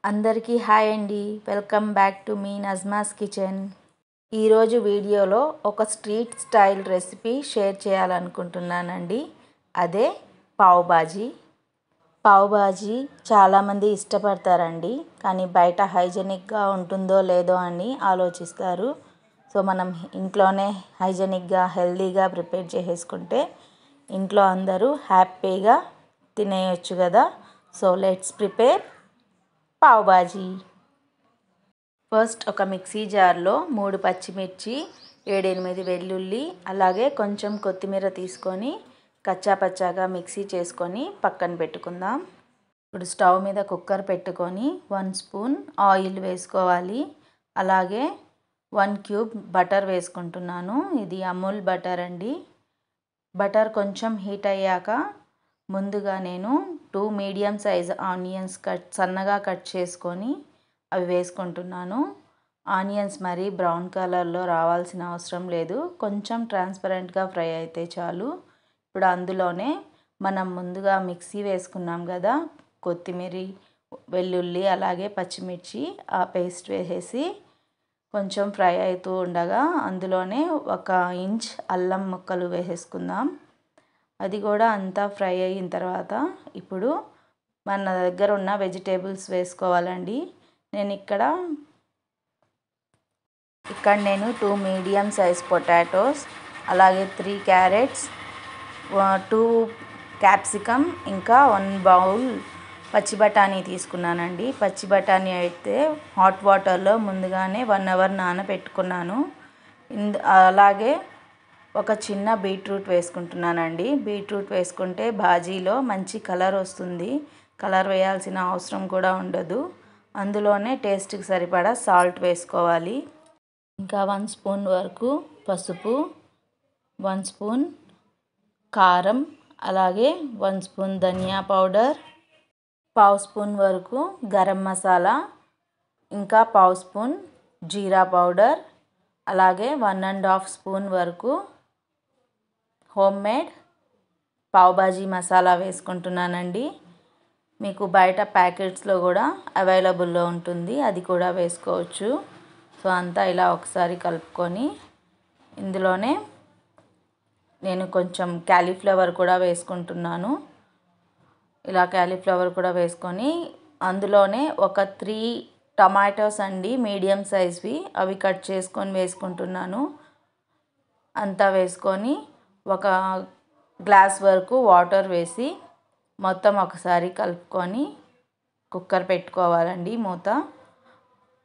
అందరికీ హాయ్ అండి. Welcome back to మీ నజ్మాస్ కిచెన్. ఈరోజు వీడియోలో ఒక స్ట్రీట్ స్టైల్ రెసిపీ షేర్ చేయాలనుకుంటున్నానండి. అదే పావ్ బాజీ. పావ్ బాజీ చాలామంది ఇష్టపడతారండి, కానీ బయట హైజెనిక్గా ఉంటుందో లేదో అని ఆలోచిస్తారు. సో మనం ఇంట్లోనే హైజెనిక్గా హెల్తీగా ప్రిపేర్ చేసేసుకుంటే ఇంట్లో అందరూ హ్యాపీగా తినేయొచ్చు కదా. So let's prepare pav bhaji. First ఒక మిక్సీ జార్లో 3 పచ్చిమిర్చి, 7-8 వెల్లుల్లి, అలాగే కొంచెం కొత్తిమీర తీసుకొని కచ్చాపచ్చాగా మిక్సీ చేసుకొని పక్కన పెట్టుకుందాం. ఇప్పుడు స్టవ్ మీద కుక్కర్ పెట్టుకొని 1 స్పూన్ ఆయిల్ వేసుకోవాలి. అలాగే 1 క్యూబ్ బటర్ వేసుకుంటున్నాను. ఇది అమూల్ బటర్ అండి. బటర్ కొంచెం హీట్ అయ్యాక ముందుగా నేను 2 మీడియం సైజ్ ఆనియన్స్ సన్నగా కట్ చేసుకొని అవి వేసుకుంటున్నాను. ఆనియన్స్ మరి బ్రౌన్ కలర్లో రావాల్సిన అవసరం లేదు, కొంచెం ట్రాన్స్పరెంట్గా ఫ్రై అయితే చాలు. ఇప్పుడు అందులోనే మనం ముందుగా మిక్సీ వేసుకున్నాం కదా, కొత్తిమీర, వెల్లుల్లి అలాగే పచ్చిమిర్చి, ఆ పేస్ట్ వేసేసి కొంచెం ఫ్రై అవుతూ ఉండగా అందులోనే 1 ఇంచ్ అల్లం ముక్కలు వేసేసుకుందాం. అది కూడా అంతా ఫ్రై అయిన తర్వాత ఇప్పుడు మన దగ్గర ఉన్న వెజిటేబుల్స్ వేసుకోవాలండి. ఇక్కడ నేను 2 మీడియం సైజ్ పొటాటోస్, అలాగే 3 క్యారెట్స్, 2 క్యాప్సికమ్, ఇంకా 1 బౌల్ పచ్చి బఠానీ తీసుకున్నానండి. పచ్చి బఠానీ అయితే హాట్ వాటర్లో ముందుగానే 1 అవర్ నానబెట్టుకున్నాను. అలాగే ఒక చిన్న బీట్రూట్ వేసుకుంటున్నానండి. బీట్రూట్ వేసుకుంటే బాజీలో మంచి కలర్ వస్తుంది. కలర్ వేయాల్సిన అవసరం కూడా ఉండదు. అందులోనే టేస్ట్కి సరిపడా సాల్ట్ వేసుకోవాలి. ఇంకా 1 స్పూన్ వరకు పసుపు, 1 స్పూన్ కారం, అలాగే 1 స్పూన్ ధనియా పౌడర్, 1/2 స్పూన్ వరకు గరం మసాలా, ఇంకా 1/2 స్పూన్ జీరా పౌడర్, అలాగే 1.5 స్పూన్ వరకు హోమ్మేడ్ పావ్ బాజీ మసాలా వేసుకుంటున్నానండి. మీకు బయట ప్యాకెట్స్లో కూడా అవైలబుల్లో ఉంటుంది, అది కూడా వేసుకోవచ్చు. సో అంతా ఇలా ఒకసారి కలుపుకొని ఇందులోనే నేను కొంచెం క్యాలీఫ్లవర్ కూడా వేసుకుంటున్నాను. ఇలా క్యాలీఫ్లవర్ కూడా వేసుకొని అందులోనే ఒక 3 టమాటోస్ అండి, మీడియం సైజ్వి, అవి కట్ చేసుకొని వేసుకుంటున్నాను. అంతా వేసుకొని 1 గ్లాస్ వరకు వాటర్ వేసి మొత్తం ఒకసారి కలుపుకొని కుక్కర్ పెట్టుకోవాలండి.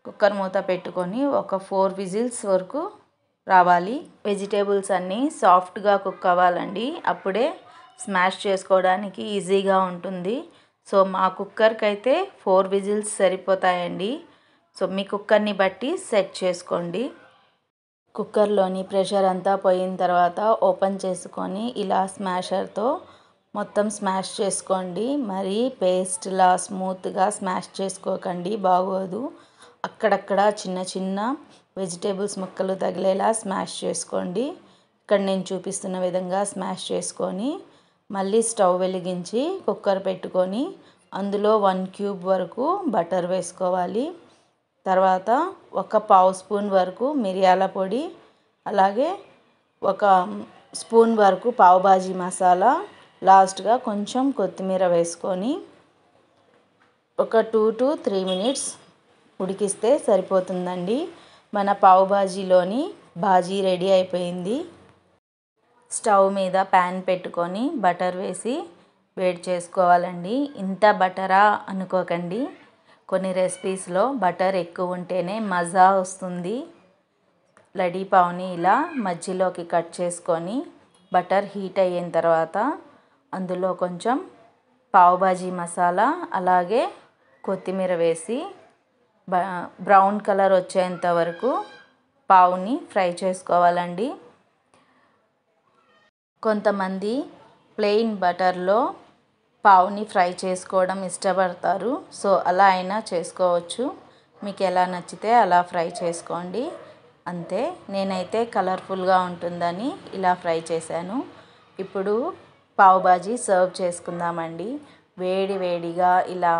కుక్కర్ మూత పెట్టుకొని ఒక 4 విజిల్స్ వరకు రావాలి. వెజిటేబుల్స్ అన్నీ సాఫ్ట్గా కుక్ అవ్వాలండి, అప్పుడే స్మాష్ చేసుకోవడానికి ఈజీగా ఉంటుంది. సో మా కుక్కర్కి అయితే 4 విజిల్స్ సరిపోతాయండి. సో మీ కుక్కర్ని బట్టి సెట్ చేసుకోండి. కుక్కర్లోని ప్రెషర్ అంతా పోయిన తర్వాత ఓపెన్ చేసుకొని ఇలా స్మాషర్తో మొత్తం స్మాష్ చేసుకోండి. మరి పేస్ట్లా స్మూత్గా స్మాష్ చేసుకోకండి, బాగోదు. అక్కడక్కడ చిన్న చిన్న వెజిటేబుల్స్ ముక్కలు తగిలేలా స్మాష్ చేసుకోండి. ఇక్కడ నేను చూపిస్తున్న విధంగా స్మాష్ చేసుకొని మళ్ళీ స్టవ్ వెలిగించి కుక్కర్ పెట్టుకొని అందులో 1 క్యూబ్ వరకు బటర్ వేసుకోవాలి. తర్వాత 1/2 స్పూన్ వరకు మిరియాల పొడి, అలాగే 1 స్పూన్ వరకు పావ్ బాజీ మసాలా, లాస్ట్గా కొంచెం కొత్తిమీర వేసుకొని ఒక 2 to 3 మినిట్స్ ఉడికిస్తే సరిపోతుందండి. మన పావ్ బాజీలోని బాజీ రెడీ అయిపోయింది. స్టవ్ మీద ప్యాన్ పెట్టుకొని బటర్ వేసి వేడి చేసుకోవాలండి. ఇంత బటరా అనుకోకండి, కొన్ని రెసిపీస్లో బటర్ ఎక్కువ ఉంటేనే మజా వస్తుంది. లడీ పావ్ని ఇలా మధ్యలోకి కట్ చేసుకొని బటర్ హీట్ అయిన తర్వాత అందులో కొంచెం పావ్ బాజీ మసాలా, అలాగే కొత్తిమీర వేసి బ్రౌన్ కలర్ వచ్చేంత వరకు పావుని ఫ్రై చేసుకోవాలండి. కొంతమంది ప్లెయిన్ బటర్లో పావుని ఫ్రై చేసుకోవడం ఇష్టపడతారు. సో అలా అయినా చేసుకోవచ్చు, మీకు ఎలా నచ్చితే అలా ఫ్రై చేసుకోండి. అంతే, నేనైతే కలర్ఫుల్గా ఉంటుందని ఇలా ఫ్రై చేశాను. ఇప్పుడు పావ్ బాజీ సర్వ్ చేసుకుందామండి. వేడి వేడిగా ఇలా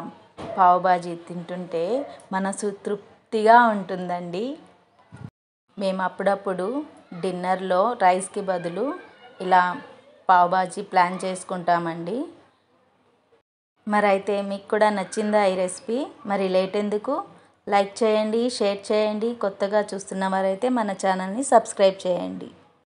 పావ్ బాజీ తింటుంటే మనసు తృప్తిగా ఉంటుందండి. మేము అప్పుడప్పుడు డిన్నర్లో రైస్కి బదులు ఇలా పావ్ బాజీ ప్లాన్ చేసుకుంటామండి. మరైతే మీకు కూడా నచ్చిందా ఈ రెసిపీ? మరి లేట్ ఎందుకు? లైక్ చేయండి, షేర్ చేయండి. కొత్తగా చూస్తున్న వారైతే మన ఛానల్ని సబ్స్క్రైబ్ చేయండి.